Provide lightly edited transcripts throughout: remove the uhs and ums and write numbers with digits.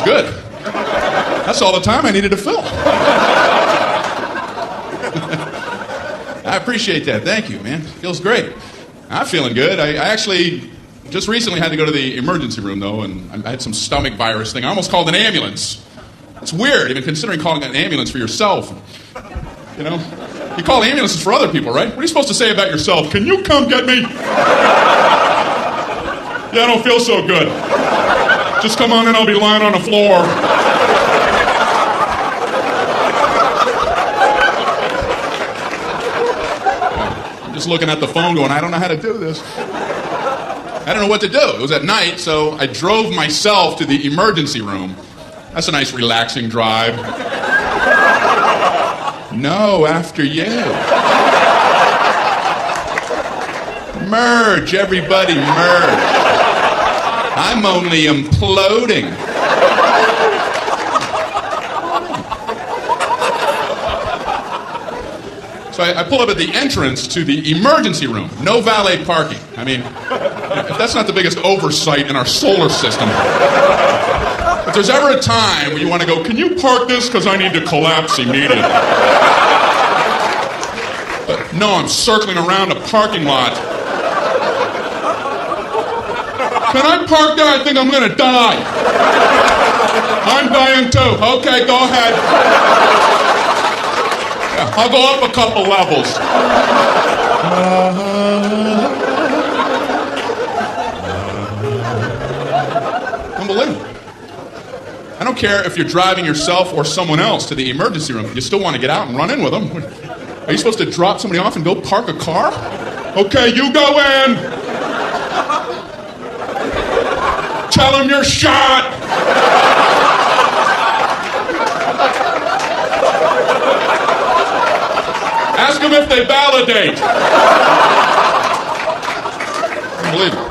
feels good. That's all the time I needed to fill. I appreciate that. Thank you, man. Feels great. I'm feeling good. I actually just recently had to go to the emergency room, though, and I had some stomach virus thing. I almost called an ambulance. It's weird, even considering calling an ambulance for yourself. You know? You call ambulances for other people, right? What are you supposed to say about yourself? Can you come get me? Yeah, I don't feel so good. Just come on in, I'll be lying on the floor. I'm just looking at the phone going, I don't know how to do this. I don't know what to do. It was at night, so I drove myself to the emergency room. That's a nice, relaxing drive. No, after you. Merge, everybody, merge. I'm only imploding. So I pull up at the entrance to the emergency room. No valet parking. I mean, if that's not the biggest oversight in our solar system. If there's ever a time where you want to go, can you park this because I need to collapse immediately? But no, I'm circling around a parking lot. Can I park there? I think I'm going to die. I'm dying too. Okay, go ahead. Yeah, I'll go up a couple levels. Unbelievable. I don't care if you're driving yourself or someone else to the emergency room. You still want to get out and run in with them. Are you supposed to drop somebody off and go park a car? Okay, you go in. Tell them you're shot. Ask them if they validate. Unbelievable.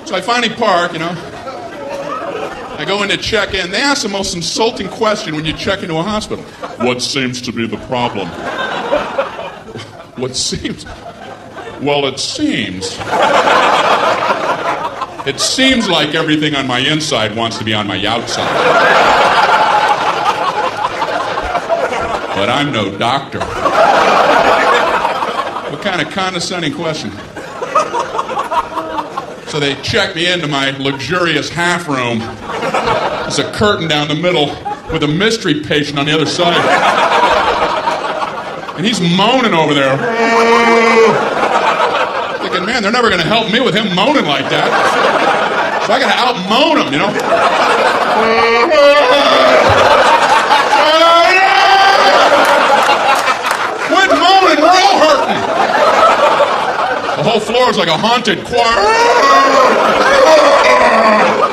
So I finally park, you know. I go in to check in. They ask the most insulting question when you check into a hospital. What seems to be the problem? What seems? Well, it seems. It seems like everything on my inside wants to be on my outside. But I'm no doctor. What kind of condescending question? So they check me into my luxurious half room. There's a curtain down the middle with a mystery patient on the other side. And he's moaning over there. Thinking, man, they're never going to help me with him moaning like that. So I got to out-moan him, you know. Quit moaning, we're all hurting. The whole floor is like a haunted choir.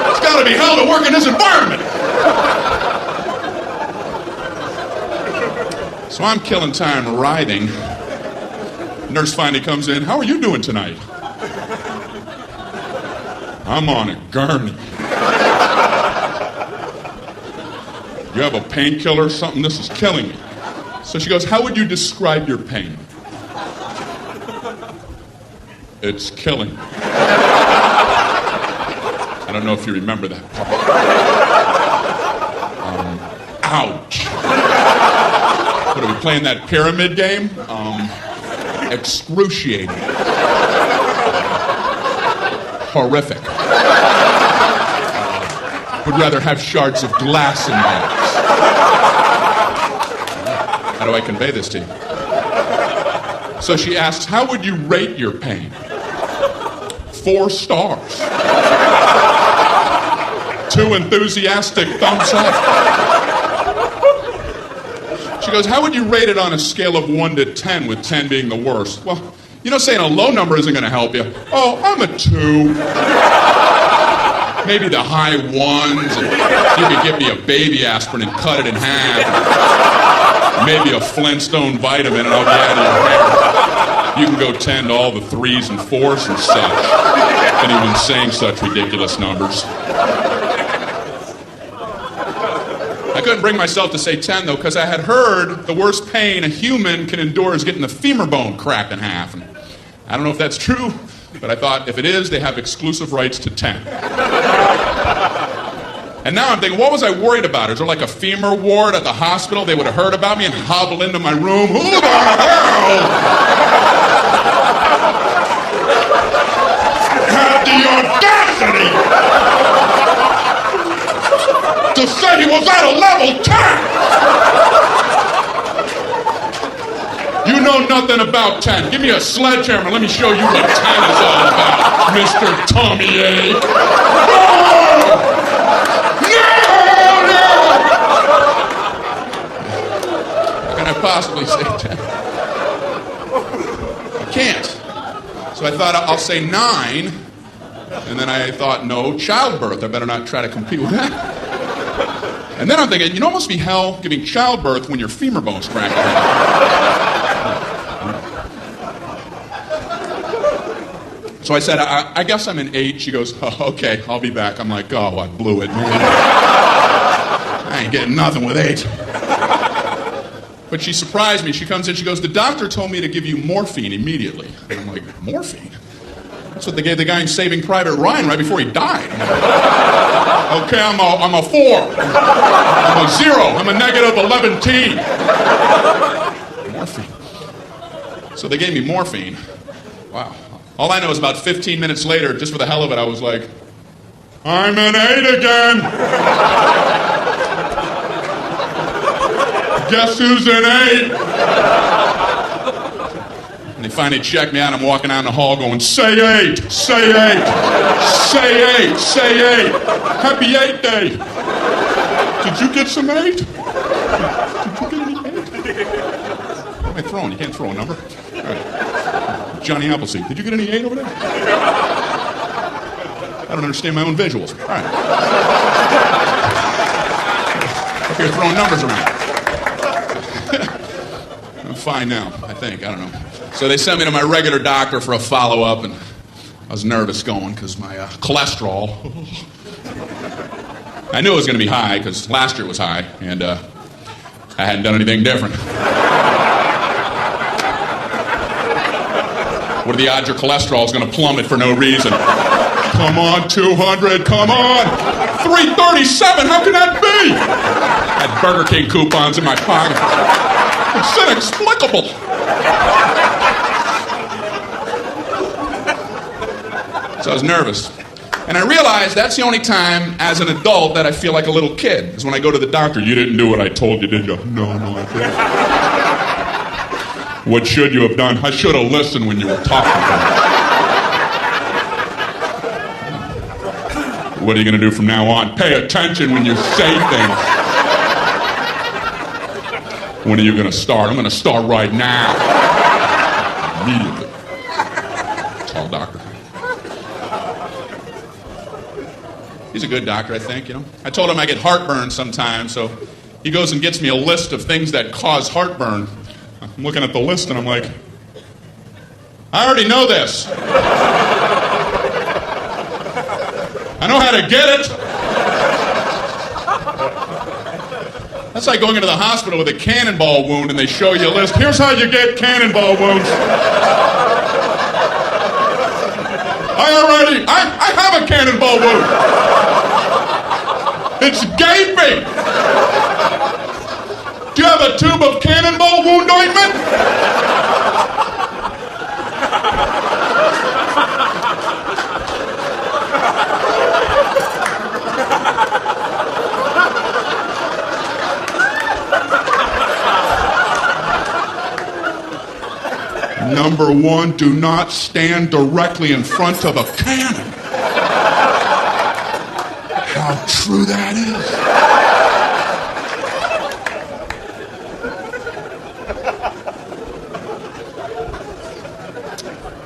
It's got to be hell to work in this environment. So I'm killing time writhing. Nurse finally comes in. How are you doing tonight? I'm on a gurney. You have a painkiller or something? This is killing me. So she goes, how would you describe your pain? It's killing me. I don't know if you remember that part. Ouch. What, are we playing that pyramid game? Excruciating. Horrific. Would rather have shards of glass in my eyes. How do I convey this to you? So she asks, how would you rate your pain? 4 stars. 2 enthusiastic thumbs up. She goes, how would you rate it on a scale of 1 to 10, with 10 being the worst? Well, you know, saying a low number isn't going to help you. Oh, I'm a 2. Maybe the high 1s. And you could give me a baby aspirin and cut it in half. Maybe a Flintstone vitamin and I'll be out of your hair. You can go 10 to all the 3s and 4s and such. If anyone's saying such ridiculous numbers. I couldn't bring myself to say 10, though, because I had heard the worst pain a human can endure is getting the femur bone cracked in half. And I don't know if that's true, But I thought, if it is, they have exclusive rights to 10. And now I'm thinking, what was I worried about? Is there like a femur ward at the hospital? They would have heard about me and hobble into my room. Who the hell had the audacity to say he was at a level 10? You know nothing about 10. Give me a sledgehammer. Let me show you what 10 is all about, Mr. Tommy A. How can I possibly say 10? I can't. So I thought I'll say 9. And then I thought, no, childbirth. I better not try to compete with that. And then I'm thinking, you know, it must be hell giving childbirth when your femur bone's cracked. So I said, I guess I'm an 8. She goes, oh, okay, I'll be back. I'm like, oh, I blew it, man. I ain't getting nothing with 8. But she surprised me. She comes in, she goes, the doctor told me to give you morphine immediately. And I'm like, morphine? That's what they gave the guy in Saving Private Ryan right before he died. I'm like, okay, I'm a 4. I'm a 0. I'm a negative 11T. Morphine. So they gave me morphine. Wow. All I know is about 15 minutes later, just for the hell of it, I was like, I'm an 8 again. Guess who's an 8? And they finally checked me out. I'm walking down the hall going, say 8, say 8, say 8, say 8. Happy 8 day. Did you get some 8? Did you get any 8? What am I throwing? You can't throw a number. All right. Johnny Appleseed. Did you get any 8 over there? I don't understand my own visuals. All right. Up here throwing numbers around. I'm fine now, I think. I don't know. So they sent me to my regular doctor for a follow-up, and I was nervous going because my cholesterol. I knew it was going to be high because last year was high, and I hadn't done anything different. What are the odds your cholesterol is going to plummet for no reason? Come on, 200, come on! 337, how can that be? I had Burger King coupons in my pocket. It's inexplicable. So I was nervous. And I realized that's the only time as an adult that I feel like a little kid, is when I go to the doctor. You didn't do what I told you, did you? No, I didn't. What should you have done? I should have listened when you were talking to me. What are you going to do from now on? Pay attention when you say things. When are you going to start? I'm going to start right now. Immediately. Tall doctor. He's a good doctor, I think, you know. I told him I get heartburn sometimes, so he goes and gets me a list of things that cause heartburn. I'm looking at the list and I'm like, I already know this. I know how to get it. That's like going into the hospital with a cannonball wound and they show you a list. Here's how you get cannonball wounds. I have a cannonball wound. It's gaping. Do you have a tube of cannonball wound ointment? Number 1, do not stand directly in front of a cannon. How true that is.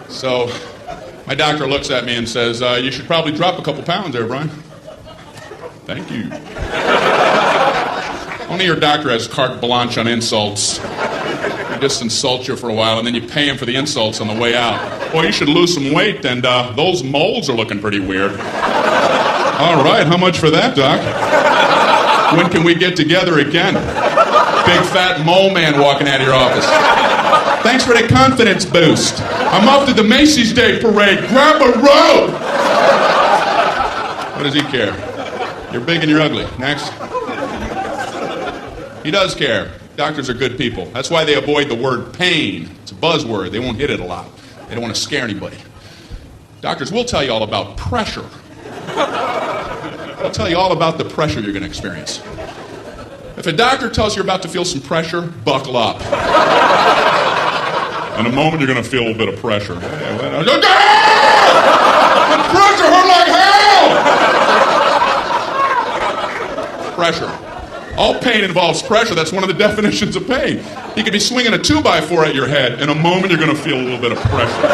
So, my doctor looks at me and says, you should probably drop a couple pounds there, Brian. Thank you. Only your doctor has carte blanche on insults. He just insults you for a while, and then you pay him for the insults on the way out. Boy, you should lose some weight, and those moles are looking pretty weird. All right, how much for that, Doc? When can we get together again? Big fat mole man walking out of your office. Thanks for the confidence boost. I'm off to the Macy's Day Parade. Grab a robe. What does he care? You're big and you're ugly. Next. He does care. Doctors are good people. That's why they avoid the word pain. It's a buzzword. They won't hit it a lot. They don't want to scare anybody. Doctors will tell you all about pressure. They'll tell you all about the pressure you're going to experience. If a doctor tells you you're about to feel some pressure, buckle up. In a moment, you're going to feel a little bit of pressure. The pressure hurt like hell! Pressure. All pain involves pressure. That's one of the definitions of pain. You could be swinging a 2x4 at your head. In a moment, you're going to feel a little bit of pressure.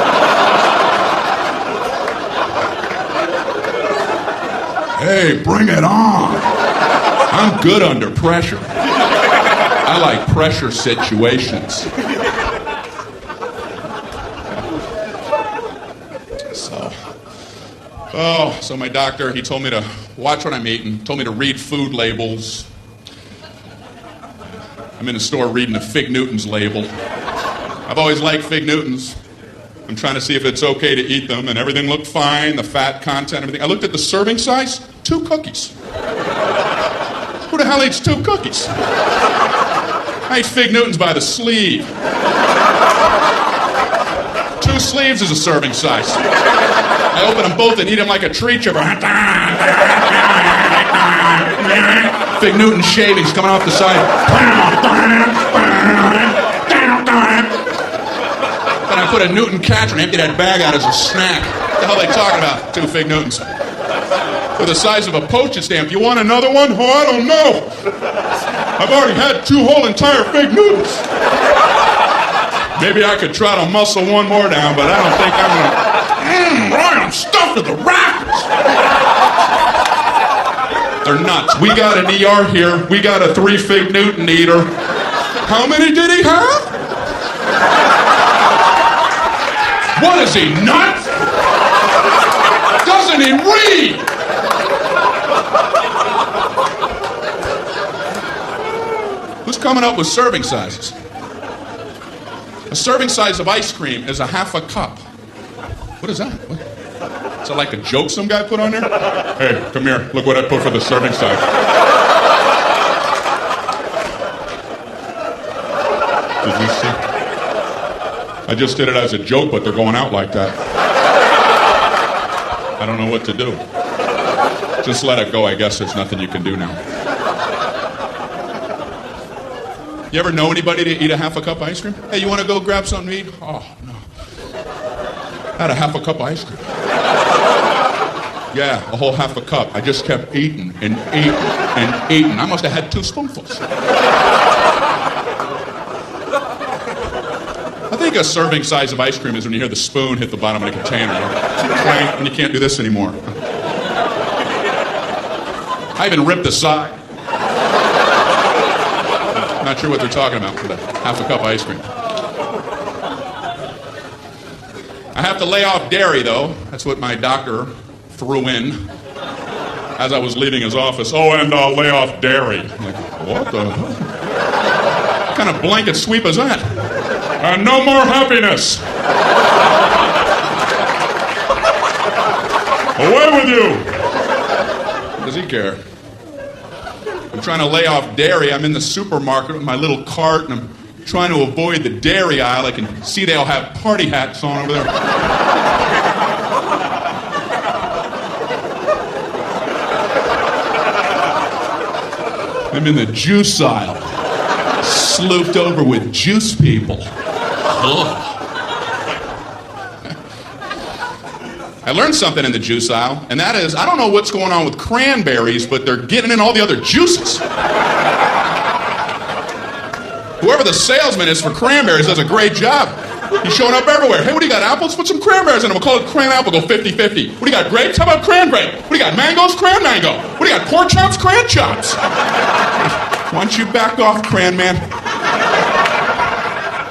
Hey, bring it on. I'm good under pressure. I like pressure situations. So my doctor, he told me to watch what I'm eating, told me to read food labels. I'm in the store reading a Fig Newtons label. I've always liked Fig Newtons. I'm trying to see if it's okay to eat them, and everything looked fine, the fat content, everything. I looked at the serving size, 2 cookies. Who the hell eats 2 cookies? I eat Fig Newtons by the sleeve. 2 sleeves is a serving size. I open them both and eat them like a tree chipper. Fig Newton shavings coming off the side. Then I put a Newton catcher and empty that bag out as a snack. What the hell are they talking about? 2 Fig Newtons. They're the size of a postage stamp. You want another one? Oh, I don't know. I've already had 2 whole entire Fig Newtons. Maybe I could try to muscle one more down, but I don't think I'm going to... Right, I'm stuffed to the rafters. They're nuts. We got an ER here. We got a 3 Fig Newton eater. How many did he have? What is he, nuts? Doesn't he read? Who's coming up with serving sizes? A serving size of ice cream is a half a cup. What is that? What? Is that like a joke some guy put on there? Hey, come here. Look what I put for the serving size. Did you see? I just did it as a joke, but they're going out like that. I don't know what to do. Just let it go. I guess there's nothing you can do now. You ever know anybody to eat a half a cup of ice cream? Hey, you want to go grab something to eat? Oh, no. I had a half a cup of ice cream. Yeah, a whole half a cup. I just kept eating and eating and eating. I must have had 2 spoonfuls. I think a serving size of ice cream is when you hear the spoon hit the bottom of the container. Clank, and you can't do this anymore. I even ripped the side. Not sure what they're talking about for the half a cup of ice cream. I have to lay off dairy, though. That's what my doctor threw in as I was leaving his office. Oh, and I'll lay off dairy. I'm like, what the hell? What kind of blanket sweep is that? And no more happiness. Away with you. What does he care? I'm trying to lay off dairy. I'm in the supermarket with my little cart, and I'm trying to avoid the dairy aisle. I can see they all have party hats on over there. I'm in the juice aisle, slooped over with juice people. Ugh. I learned something in the juice aisle, and that is, I don't know what's going on with cranberries, but they're getting in all the other juices. Whoever the salesman is for cranberries does a great job. He's showing up everywhere. Hey, what do you got, apples? Put some cranberries in them. We'll call it cran apple, go 50-50. What do you got, grapes? How about cran grape? What do you got, mangoes? Cran mango. What do you got, pork chops? Cran chops. Why don't you back off, cran man?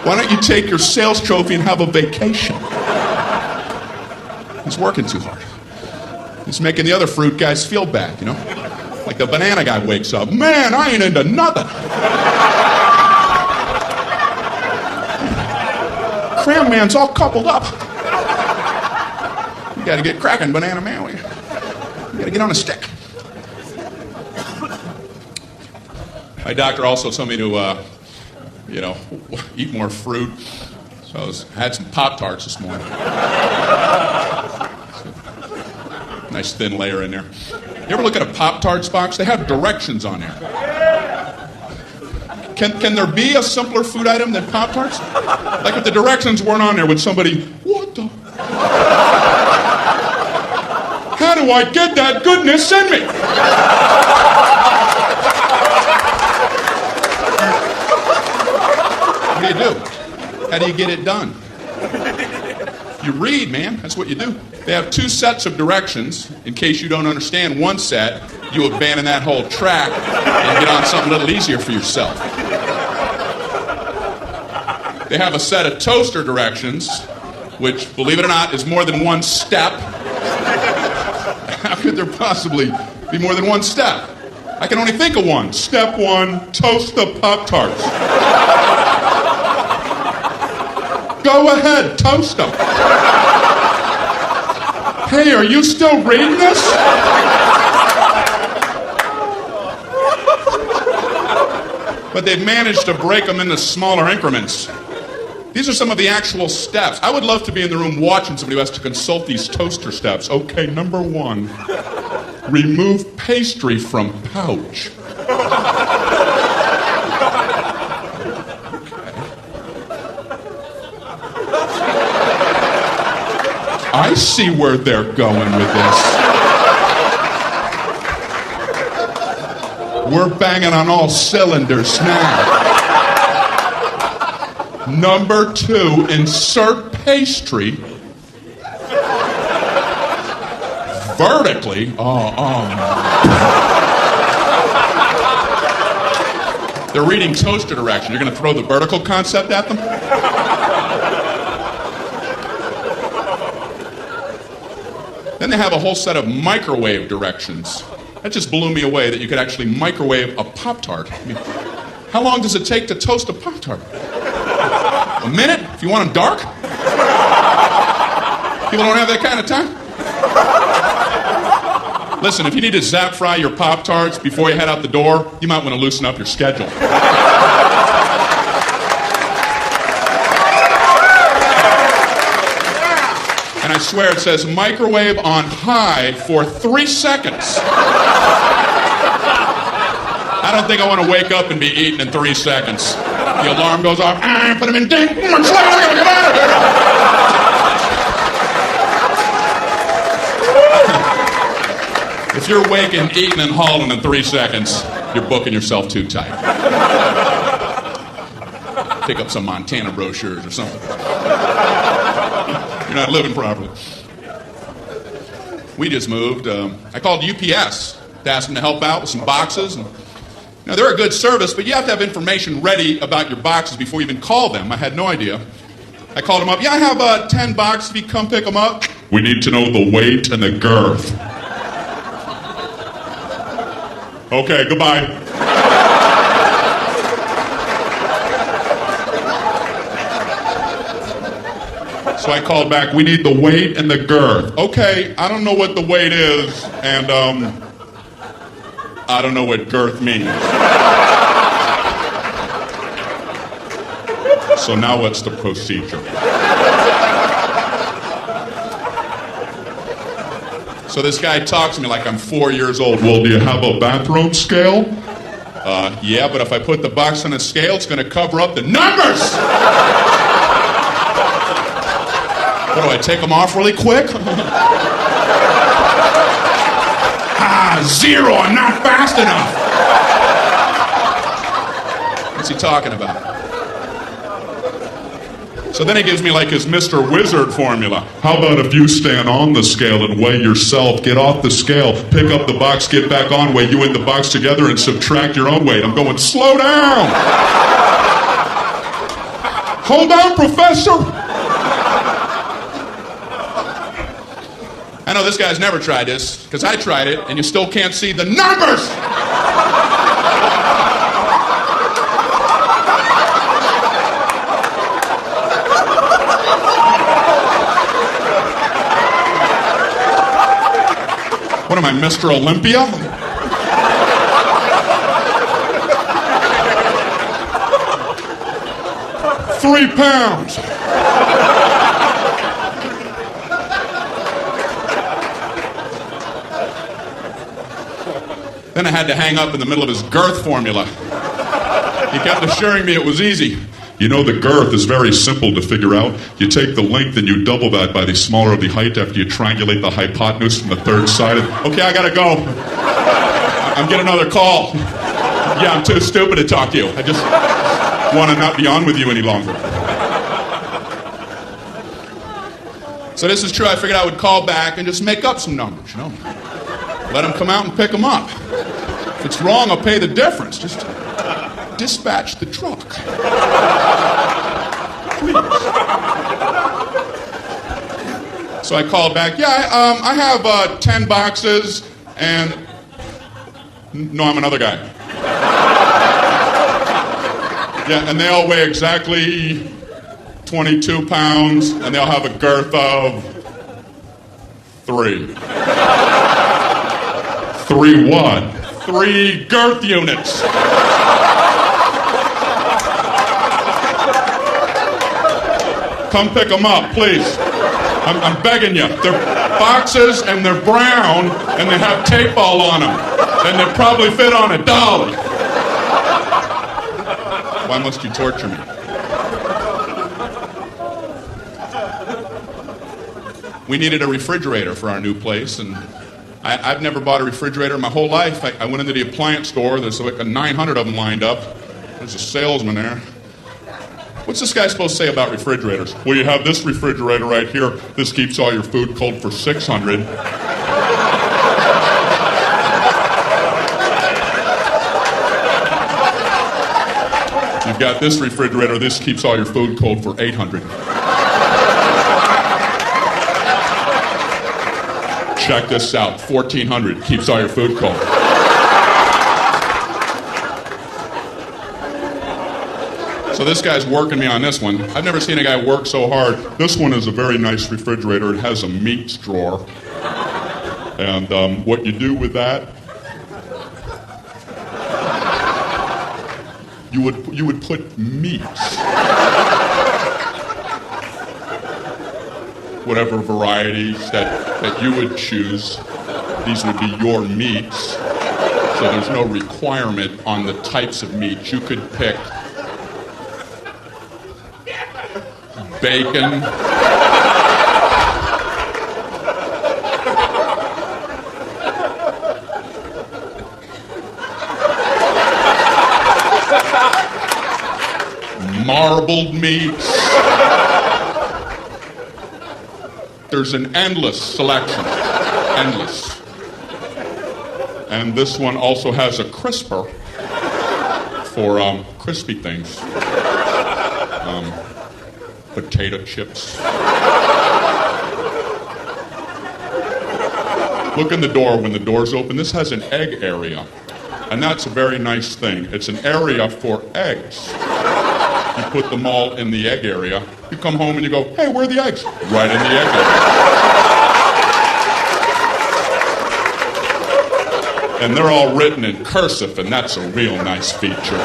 Why don't you take your sales trophy and have a vacation? He's working too hard. He's making the other fruit guys feel bad, you know? Like the banana guy wakes up, man, I ain't into nothing. cram man's all coupled up. You gotta get cracking, Banana Man. You gotta get on a stick. My doctor also told me to, eat more fruit. So I had some Pop-Tarts this morning. Nice thin layer in there. You ever look at a Pop-Tarts box? They have directions on there. Can there be a simpler food item than Pop-Tarts? Like if the directions weren't on there, would somebody, what the? How do I get that goodness in me? What do you do? How do you get it done? You read, man. That's what you do. They have 2 sets of directions. In case you don't understand one set, you abandon that whole track and get on something a little easier for yourself. They have a set of toaster directions, which, believe it or not, is more than 1 step. How could there possibly be more than 1 step? I can only think of one. Step 1, toast the Pop-Tarts. Go ahead, toast them. Hey, are you still reading this? But they've managed to break them into smaller increments. These are some of the actual steps. I would love to be in the room watching somebody who has to consult these toaster steps. Okay, number 1, remove pastry from pouch. I see where they're going with this. We're banging on all cylinders now. Number 2, insert pastry vertically. They're reading toaster direction. You're going to throw the vertical concept at them? Then they have a whole set of microwave directions. That just blew me away that you could actually microwave a Pop-Tart. I mean, how long does it take to toast a Pop-Tart? A minute? If you want them dark? People don't have that kind of time? Listen, if you need to zap fry your Pop-Tarts before you head out the door, you might want to loosen up your schedule. And I swear it says microwave on high for 3 seconds. I don't think I want to wake up and be eating in 3 seconds. The alarm goes off. Put them in ding. Get out of here. If you're waking, eating, and hauling in 3 seconds, you're booking yourself too tight. Pick up some Montana brochures or something. You're not living properly. We just moved. I called UPS to ask them to help out with some boxes. And, they're a good service, but you have to have information ready about your boxes before you even call them. I had no idea. I called them up. Yeah, I have 10 boxes. If you come pick them up. We need to know the weight and the girth. Okay, goodbye. So I called back, we need the weight and the girth. Okay, I don't know what the weight is, and I don't know what girth means. So now what's the procedure? So this guy talks to me like I'm 4 years old. Well, do you have a bathroom scale? Yeah, but if I put the box on a scale, it's going to cover up the numbers! What do I take them off really quick? 0, I'm not fast enough. What's he talking about? So then he gives me like his Mr. Wizard formula. How about if you stand on the scale and weigh yourself, get off the scale, pick up the box, get back on, weigh you and the box together and subtract your own weight. I'm going, slow down. Hold on, Professor. I know this guy's never tried this, because I tried it, and you still can't see the numbers! am I, Mr. Olympia? £3. Then I had to hang up in the middle of his girth formula. He kept assuring me it was easy. You know, the girth is very simple to figure out. You take the length and you double that by the smaller of the height after you triangulate the hypotenuse from the third side. Okay, I gotta go. I'm getting another call. Yeah, I'm too stupid to talk to you. I just want to not be on with you any longer. So this is true. I figured I would call back and just make up some numbers, you know. Let them come out and pick them up. If it's wrong, I'll pay the difference. Just dispatch the truck. Please. So I called back. Yeah, I have 10 boxes and... No, I'm another guy. Yeah, and they all weigh exactly 22 pounds, and they'll have a girth of 3. 3 what? 3 girth units. Come pick them up, please. I'm begging you. They're boxes and they're brown and they have tape all on them. And they probably fit on a dolly. Why must you torture me? We needed a refrigerator for our new place, and I've never bought a refrigerator in my whole life. I went into the appliance store. There's like 900 of them lined up. There's a salesman there. What's this guy supposed to say about refrigerators? Well, you have this refrigerator right here. This keeps all your food cold for 600. You've got this refrigerator. This keeps all your food cold for 800. Check this out. 1400 keeps all your food cold. So this guy's working me on this one. I've never seen a guy work so hard. This one is a very nice refrigerator. It has a meats drawer. And what you do with that, you would put meats. Whatever varieties that you would choose, these would be your meats. So there's no requirement on the types of meat. You could pick bacon, marbled meats. There's an endless selection. Endless. And this one also has a crisper for crispy things. Potato chips. Look in the door when the door's open. This has an egg area. And that's a very nice thing. It's an area for eggs. You put them all in the egg area. You come home and you go, hey, where are the eggs? Right in the egg area. And they're all written in cursive, and that's a real nice feature.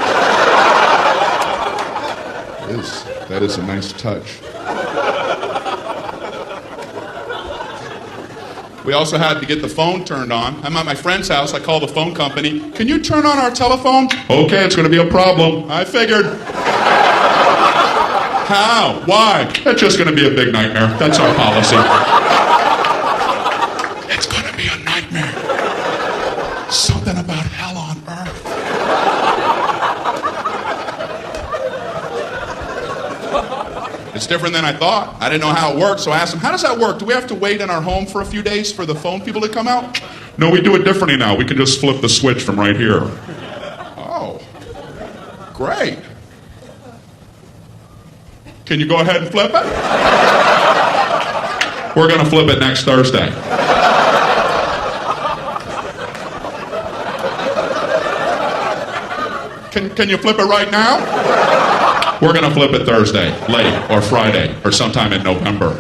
That is a nice touch. We also had to get the phone turned on. I'm at my friend's house. I call the phone company. Can you turn on our telephone? Okay, it's going to be a problem. I figured. How? Why? It's just going to be a big nightmare. That's our policy. It's going to be a nightmare. Something about hell on earth. It's different than I thought. I didn't know how it worked, so I asked him, how does that work? Do we have to wait in our home for a few days for the phone people to come out? No, we do it differently now. We can just flip the switch from right here. Oh, great. Can you go ahead and flip it? We're going to flip it next Thursday. Can you flip it right now? We're going to flip it Thursday, late, or Friday, or sometime in November.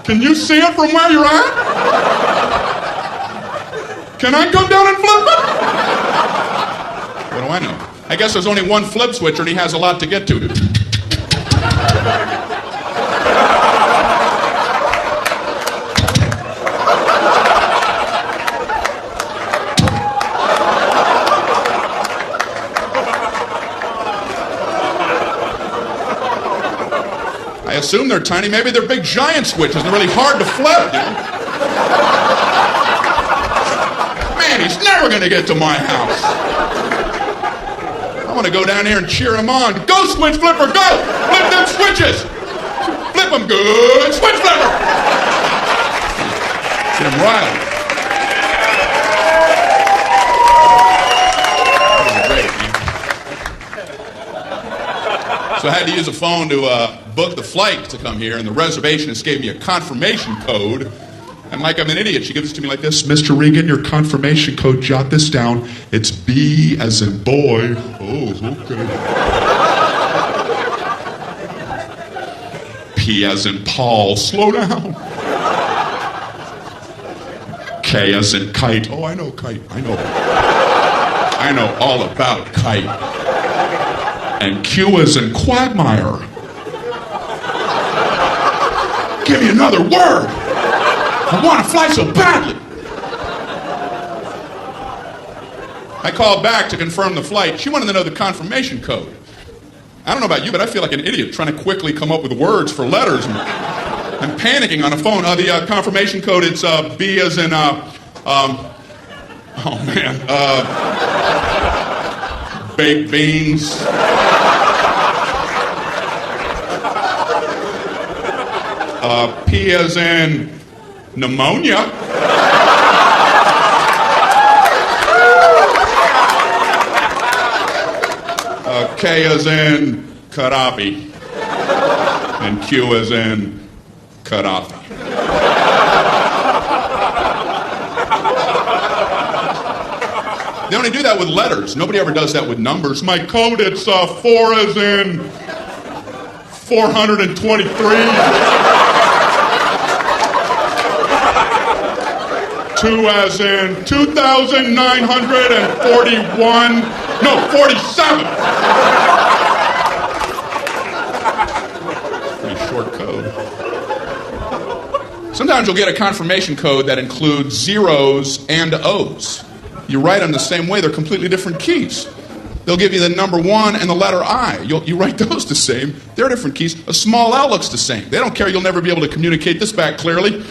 Can you see it from where you're at? Can I come down and flip it? What do I know? I guess there's only one flip switcher and he has a lot to get to. I assume they're tiny. Maybe they're big giant switches. They're really hard to flip, you know? Man, he's never going to get to my house. I want to go down here and cheer him on. Go, switch flipper, go! Flip them switches! Flip them good, switch flipper! Get him riled. So I had to use a phone to book the flight to come here, and the reservationist gave me a confirmation code. And like I'm an idiot, she gives it to me like this. Mr. Regan, your confirmation code, jot this down. It's B as in boy. Oh, okay. P as in Paul. Slow down. K as in kite. Oh, I know kite. I know all about kite. And Q as in quagmire. Give me another word. I want to fly so badly. I called back to confirm the flight. She wanted to know the confirmation code. I don't know about you, but I feel like an idiot trying to quickly come up with words for letters. I'm panicking on the phone. The confirmation code, it's B as in, baked beans. P as in pneumonia. K as in Gaddafi. And Q as in Gaddafi. They only do that with letters. Nobody ever does that with numbers. My code, it's 4 as in 423. 2 as in 2,941. No, 47. Pretty short code. Sometimes you'll get a confirmation code that includes zeros and O's. You write them the same way, they're completely different keys. They'll give you the number 1 and the letter I. You write those the same. They're different keys. A small L looks the same. They don't care. You'll never be able to communicate this back clearly.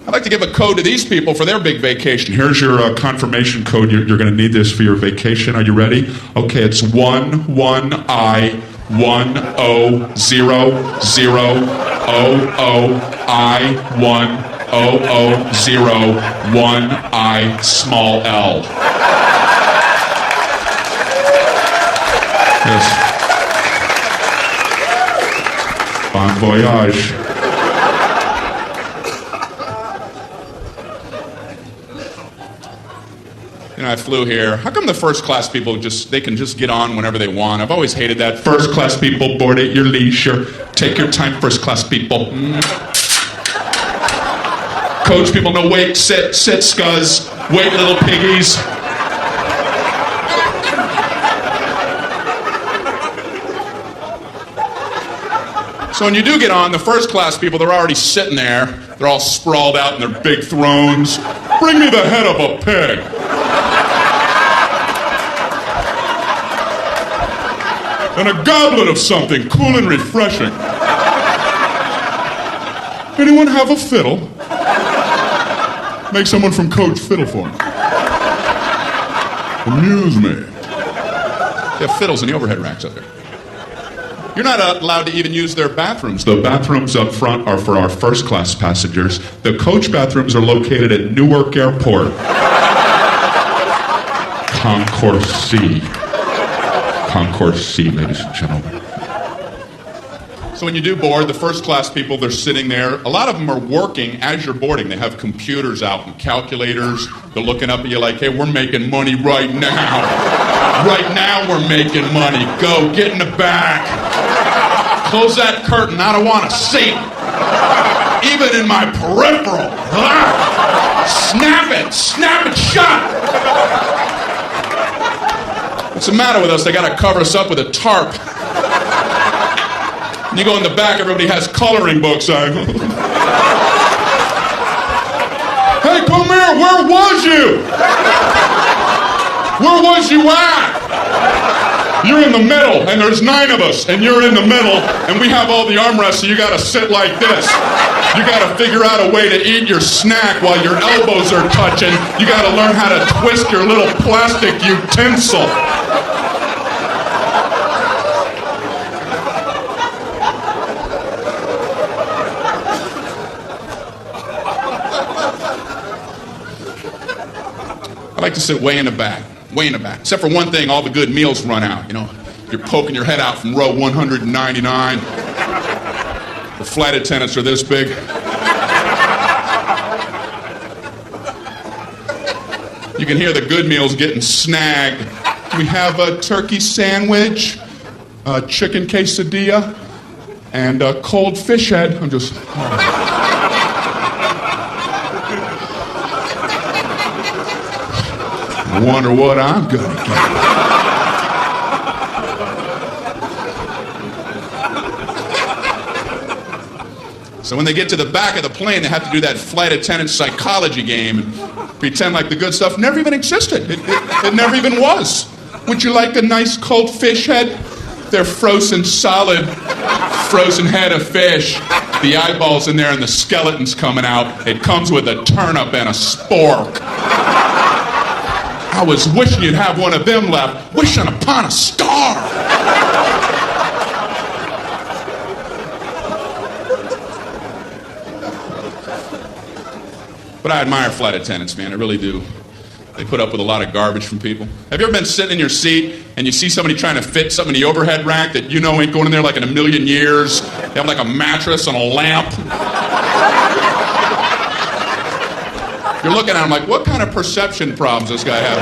I'd like to give a code to these people for their big vacation. Here's your confirmation code. You're going to need this for your vacation. Are you ready? Okay, it's 1-1-I-1-0-0-I-1-0-0-1-I small L. Yes. Bon voyage. You know, I flew here. How come the first class people they can just get on whenever they want? I've always hated that. First class people, board at your leisure. Take your time, first class people. Coach people, no, wait, sit, scuzz. Wait, little piggies. So when you do get on, the first class people, they're already sitting there. They're all sprawled out in their big thrones. Bring me the head of a pig. And a goblet of something cool and refreshing. Anyone have a fiddle? Make someone from Coach fiddle for me. Amuse me. They have fiddles in the overhead racks up there. You're not allowed to even use their bathrooms. The bathrooms up front are for our first class passengers. The coach bathrooms are located at Newark Airport. Concourse C. Concourse C, ladies and gentlemen. So when you do board, the first class people, they're sitting there. A lot of them are working as you're boarding. They have computers out and calculators. They're looking up at you like, hey, we're making money right now. Right now we're making money. Go, get in the back. Close that curtain. I don't want to see it. even in my peripheral. Snap it shut. What's the matter with us? They got to cover us up with a tarp. And you go in the back, everybody has coloring books on. Hey, come here, where was you? Where was you at? You're in the middle, and there's 9 of us, and you're in the middle, and we have all the armrests, so you gotta sit like this. You gotta figure out a way to eat your snack while your elbows are touching. You gotta learn how to twist your little plastic utensil. I like to sit way in the back. Except for one thing, all the good meals run out, you know. You're poking your head out from row 199. The flight attendants are this big. You can hear the good meals getting snagged. We have a turkey sandwich, a chicken quesadilla, and a cold fish head. I'm just... I wonder what I'm gonna get. So when they get to the back of the plane, they have to do that flight attendant psychology game and pretend like the good stuff never even existed. It never even was. Would you like a nice cold fish head? They're frozen solid, frozen head of fish. The eyeballs in there and the skeleton's coming out. It comes with a turnip and a spork. I was wishing you'd have one of them left, wishing upon a star. But I admire flight attendants, man, I really do. They put up with a lot of garbage from people. Have you ever been sitting in your seat and you see somebody trying to fit something in the overhead rack that you know ain't going in there like in a million years? They have like a mattress and a lamp. You're looking at him like, what kind of perception problems does this guy have?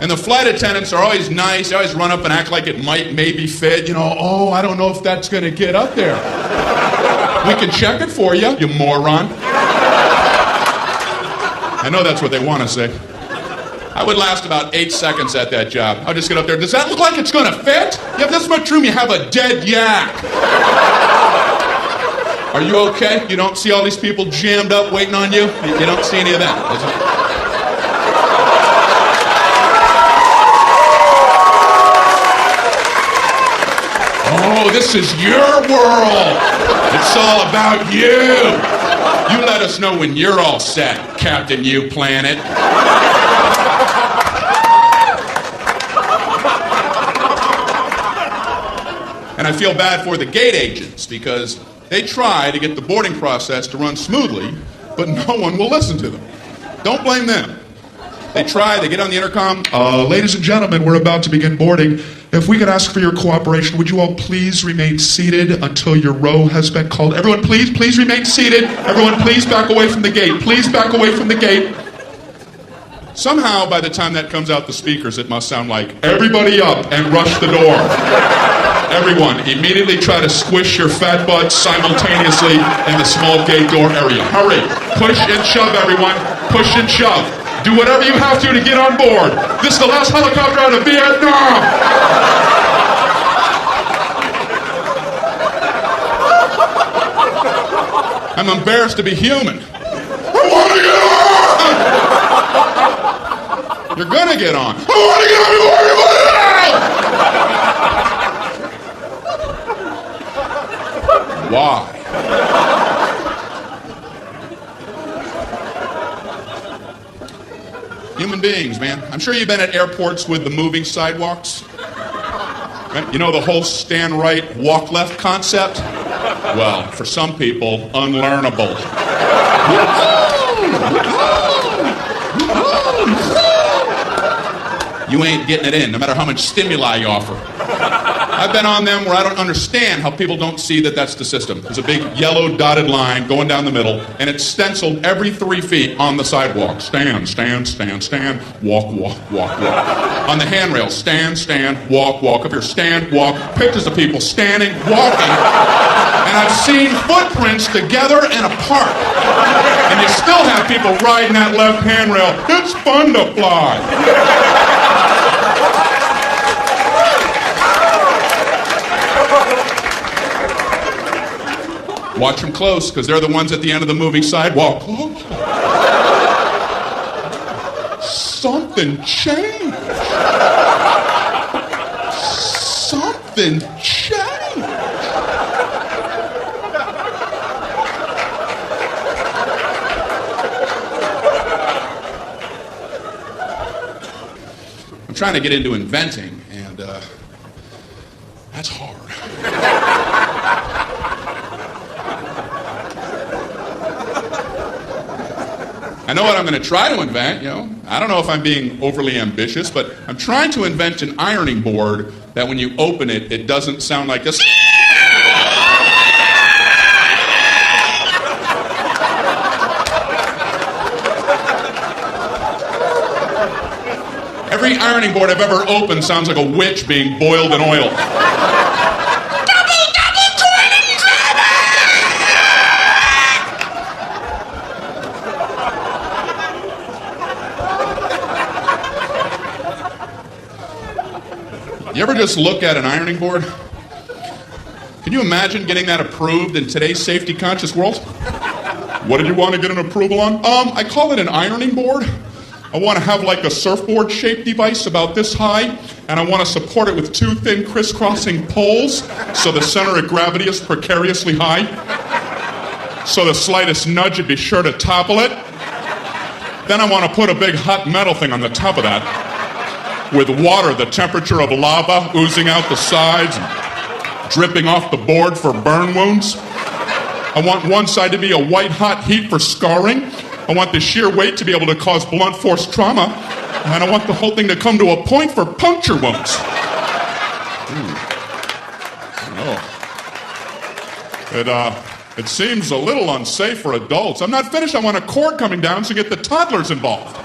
And the flight attendants are always nice. They always run up and act like it might maybe fit. You know, oh, I don't know if that's going to get up there. We can check it for you, you moron. I know that's what they want to say. I would last about 8 seconds at that job. I'll just get up there. Does that look like it's going to fit? You have this much room, you have a dead yak. Are you okay? You don't see all these people jammed up waiting on you? You don't see any of that. Oh, this is your world. It's all about you. You let us know when you're all set, Captain You Planet. And I feel bad for the gate agents because they try to get the boarding process to run smoothly, but no one will listen to them. Don't blame them. They try, they get on the intercom. Ladies and gentlemen, we're about to begin boarding. If we could ask for your cooperation, would you all please remain seated until your row has been called? Everyone, please remain seated. Everyone, please back away from the gate. Please back away from the gate. Somehow, by the time that comes out the speakers, it must sound like, everybody up and rush the door. Everyone, immediately try to squish your fat butts simultaneously in the small gate door area. Hurry. Push and shove, everyone. Push and shove. Do whatever you have to get on board. This is the last helicopter out of Vietnam. I'm embarrassed to be human. I want to get on! You're gonna get on. I want to get on before everybody else! Why? Human beings, man. I'm sure you've been at airports with the moving sidewalks. Right? You know the whole stand right, walk left concept? Well, for some people, unlearnable. You ain't getting it in, no matter how much stimuli you offer. I've been on them where I don't understand how people don't see that that's the system. There's a big yellow dotted line going down the middle, and it's stenciled every 3 feet on the sidewalk. Stand, stand, stand, stand, walk, walk, walk, walk. On the handrail, stand, stand, walk, walk. Up here, stand, walk. Pictures of people standing, walking. And I've seen footprints together and apart. And you still have people riding that left handrail. It's fun to fly. Watch them close, because they're the ones at the end of the moving sidewalk. Something changed. Something changed. I'm trying to get into inventing, and that's hard. I know what I'm going to try to invent, I don't know if I'm being overly ambitious, but I'm trying to invent an ironing board that when you open it, it doesn't sound like this. Every ironing board I've ever opened sounds like a witch being boiled in oil. You ever just look at an ironing board? Can you imagine getting that approved in today's safety-conscious world? What did you want to get an approval on? I call it an ironing board. I want to have like a surfboard-shaped device about this high, and I want to support it with 2 thin crisscrossing poles so the center of gravity is precariously high. So the slightest nudge would be sure to topple it. Then I want to put a big hot metal thing on the top of that, with water the temperature of lava oozing out the sides and dripping off the board for burn wounds. I want one side to be a white-hot heat for scarring. I want the sheer weight to be able to cause blunt force trauma. And I want the whole thing to come to a point for puncture wounds. It seems a little unsafe for adults. I'm not finished. I want a cord coming down to get the toddlers involved.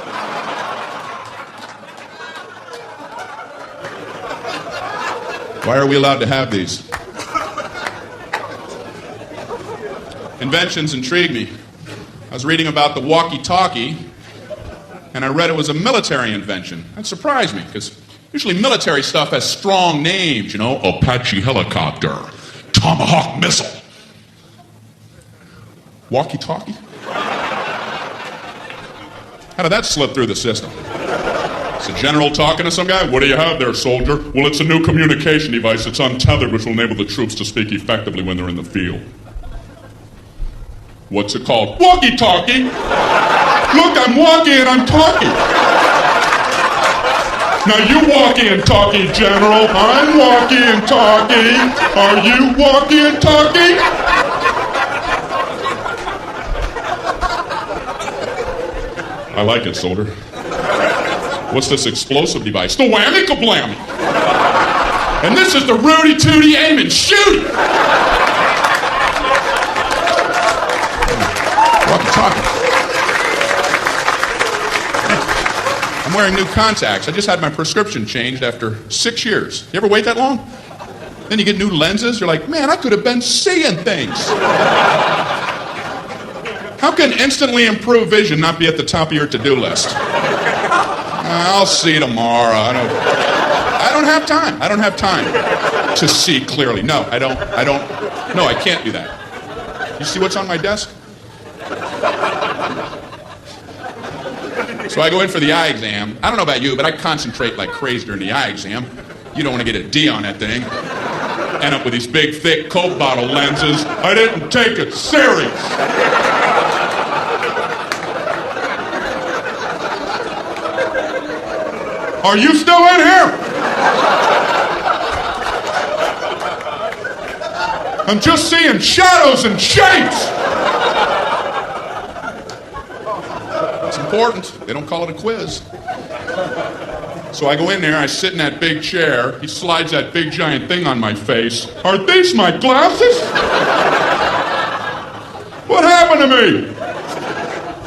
Why are we allowed to have these? Inventions intrigue me. I was reading about the walkie-talkie, and I read it was a military invention. That surprised me, because usually military stuff has strong names, Apache helicopter, Tomahawk missile. Walkie-talkie? How did that slip through the system? It's a general talking to some guy. What do you have there, soldier? Well, it's a new communication device. It's untethered, which will enable the troops to speak effectively when they're in the field. What's it called? Walkie-talkie. Look, I'm walking and I'm talking. Now you walkie and talkie, General. I'm walkie and talkie. Are you walkie and talkie? I like it, soldier. What's this explosive device? The whammy-kablammy. And this is the Rudy-Tooty aim and shoot. Walkie-talkie. I'm wearing new contacts. I just had my prescription changed after 6 years. You ever wait that long? Then you get new lenses. You're like, man, I could have been seeing things. How can instantly improved vision not be at the top of your to-do list? I'll see tomorrow. I don't have time. I don't have time to see clearly. No, I don't. No, I can't do that. You see what's on my desk? So I go in for the eye exam. I don't know about you, but I concentrate like crazy during the eye exam. You don't want to get a D on that thing. End up with these big, thick Coke bottle lenses. I didn't take it serious. Are you still in here? I'm just seeing shadows and shapes. It's important. They don't call it a quiz. So I go in there, I sit in that big chair, he slides that big giant thing on my face. Are these my glasses? What happened to me?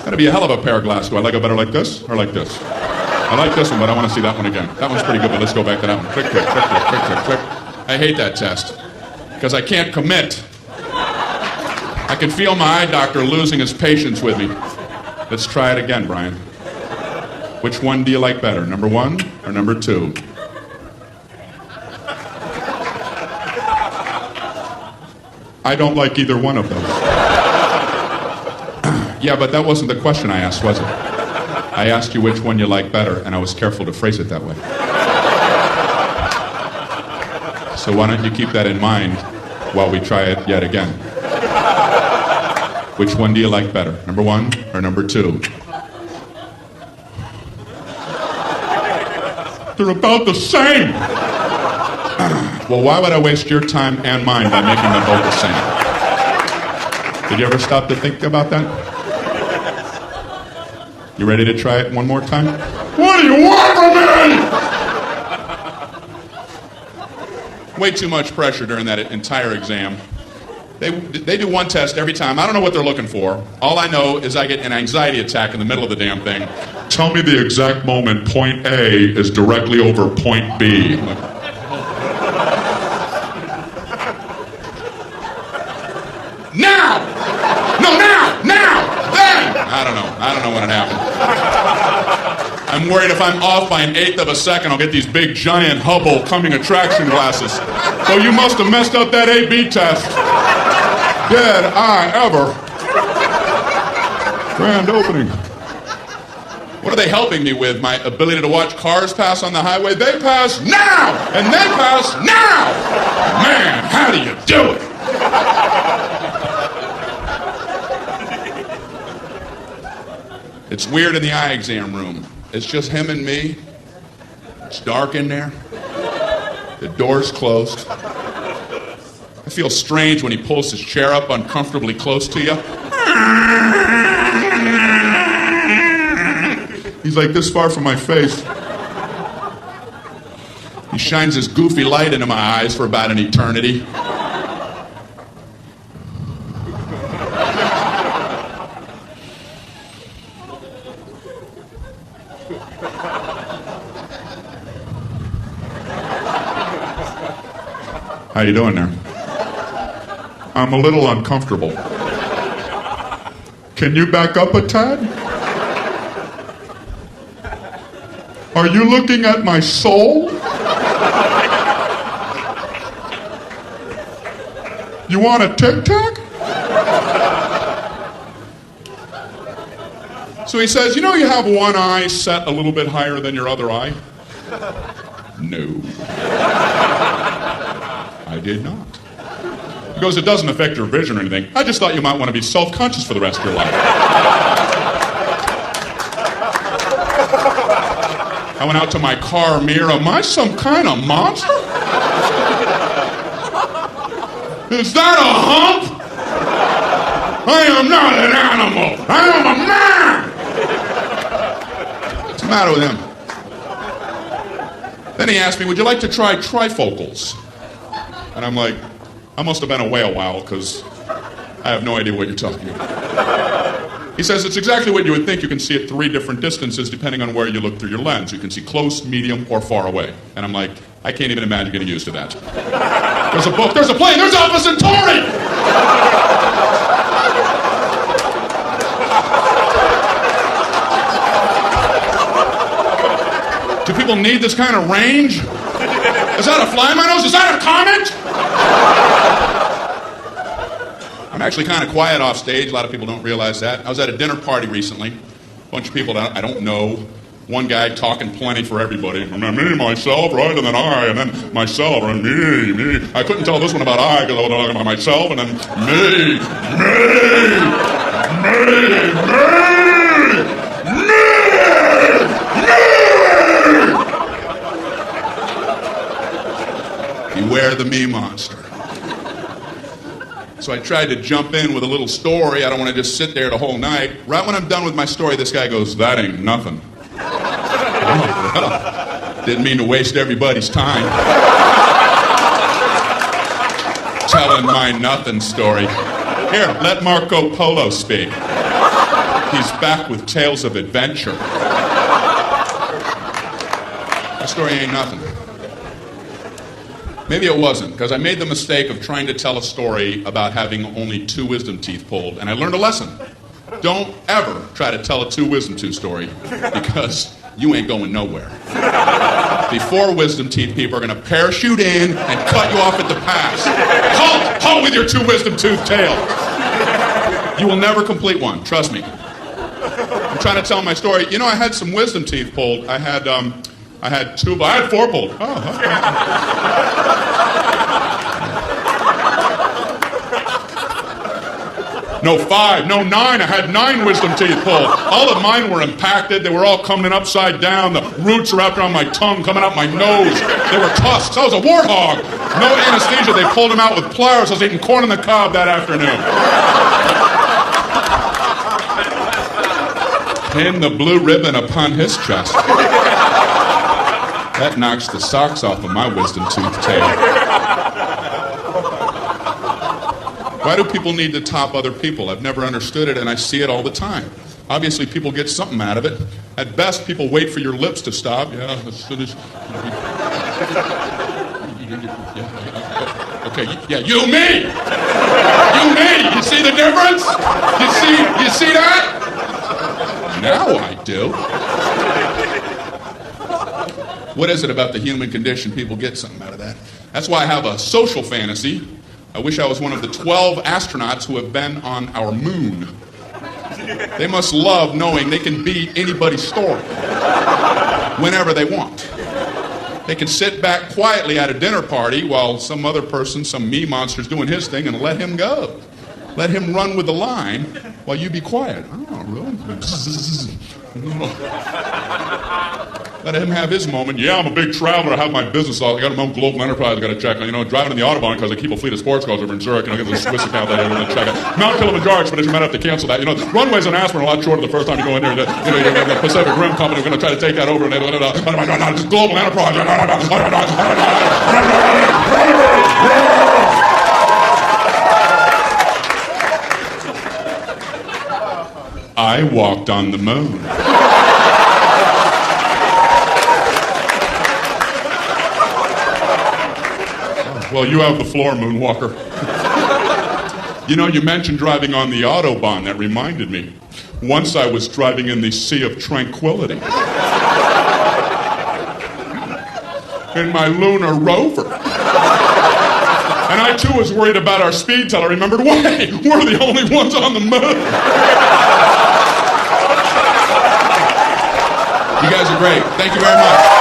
That'd be a hell of a pair of glasses. Do I like it better like this or like this? I like this one, but I want to see that one again. That one's pretty good, but let's go back to that one. Click, click, click, click, click, click, click. I hate that test because I can't commit. I can feel my eye doctor losing his patience with me. Let's try it again, Brian. Which one do you like better, number 1 or number 2? I don't like either one of those. Yeah, but that wasn't the question I asked, was it? I asked you which one you like better, and I was careful to phrase it that way. So why don't you keep that in mind while we try it yet again? Which one do you like better, number 1 or number 2? They're about the same. Well, why would I waste your time and mine by making them both the same? Did you ever stop to think about that? You ready to try it one more time? What do you want from me? Way too much pressure during that entire exam. They do one test every time. I don't know what they're looking for. All I know is I get an anxiety attack in the middle of the damn thing. Tell me the exact moment point A is directly over point B. I'm like, now! No, now! Now! Then! I don't know when it happened. I'm worried if I'm off by 1/8 of a second, I'll get these big, giant Hubble coming attraction glasses. So you must have messed up that A-B test. Did I ever? Grand opening. What are they helping me with? My ability to watch cars pass on the highway? They pass now! And they pass now! Man, how do you do it? It's weird in the eye exam room. It's just him and me. It's dark in there. The door's closed. I feel strange when he pulls his chair up uncomfortably close to you. He's like this far from my face. He shines his goofy light into my eyes for about an eternity. How you doing there? I'm a little uncomfortable. Can you back up a tad? Are you looking at my soul? You want a tic-tac? So he says, you know you have one eye set a little bit higher than your other eye? No. I did not. He goes, it doesn't affect your vision or anything. I just thought you might want to be self-conscious for the rest of your life. I went out to my car mirror. Am I some kind of monster? Is that a hump? I am not an animal. I am a man. What's the matter with him? Then he asked me, would you like to try trifocals? And I'm like, I must have been away a while because I have no idea what you're talking about. He says it's exactly what you would think. You can see at 3 different distances depending on where you look through your lens. You can see close, medium, or far away. And I'm like, I can't even imagine getting used to that. There's a book, there's a plane, there's Alpha Centauri! Do people need this kind of range? Is that a fly in my nose? Is that a comet? I'm actually kind of quiet off stage. A lot of people don't realize that. I was at a dinner party recently. A bunch of people that I don't know. One guy talking plenty for everybody. And then me, myself, right? And then I, and then myself, and me. I couldn't tell this one about I because I was talking about myself, and then me. Beware the me monster. So I tried to jump in with a little story. I don't want to just sit there the whole night. Right when I'm done with my story, this guy goes, that ain't nothing. Oh, well. Didn't mean to waste everybody's time. Telling my nothing story. Here, let Marco Polo speak. He's back with tales of adventure. My story ain't nothing. Maybe it wasn't, because I made the mistake of trying to tell a story about having only 2 wisdom teeth pulled, and I learned a lesson. Don't ever try to tell a 2 wisdom tooth story, because you ain't going nowhere. The 4 wisdom teeth people are going to parachute in and cut you off at the pass. Halt! Halt with your 2 wisdom tooth tale. You will never complete one, trust me. I'm trying to tell my story. You know, I had some wisdom teeth pulled. I had 4 pulled. Oh, okay. No 5, no 9. I had 9 wisdom teeth pulled. All of mine were impacted. They were all coming upside down. The roots wrapped around my tongue, coming out my nose. They were tusks. I was a warthog. No anesthesia. They pulled them out with pliers. I was eating corn on the cob that afternoon. Pin the blue ribbon upon his chest. That knocks the socks off of my wisdom tooth tail. Why do people need to top other people? I've never understood it, and I see it all the time. Obviously, people get something out of it. At best, people wait for your lips to stop. Yeah, as soon as... Okay, yeah, you, me! You, me! You see the difference? You see that? Now I do. What is it about the human condition? People get something out of that. That's why I have a social fantasy. I wish I was one of the 12 astronauts who have been on our moon. They must love knowing they can beat anybody's story whenever they want. They can sit back quietly at a dinner party while some other person, some me monster's doing his thing, and let him go. Let him run with the line while you be quiet. Oh, really? Let him have his moment. Yeah, I'm a big traveler. I have my business. I got my own global enterprise I got to check. Driving in the Autobahn because I keep a fleet of sports cars over in Zurich. I get the Swiss account that I want to check out. Mount Kilimanjaro expedition, might have to cancel that. The runways in Aspen are a lot shorter the first time you go in there. The Pacific Rim Company are going to try to take that over. Just global enterprise. I walked on the moon. Well, you have the floor, Moonwalker. You mentioned driving on the Autobahn. That reminded me. Once I was driving in the Sea of Tranquility. In my lunar rover. And I, too, was worried about our speed till I remembered, wait, we're the only ones on the moon. You guys are great. Thank you very much.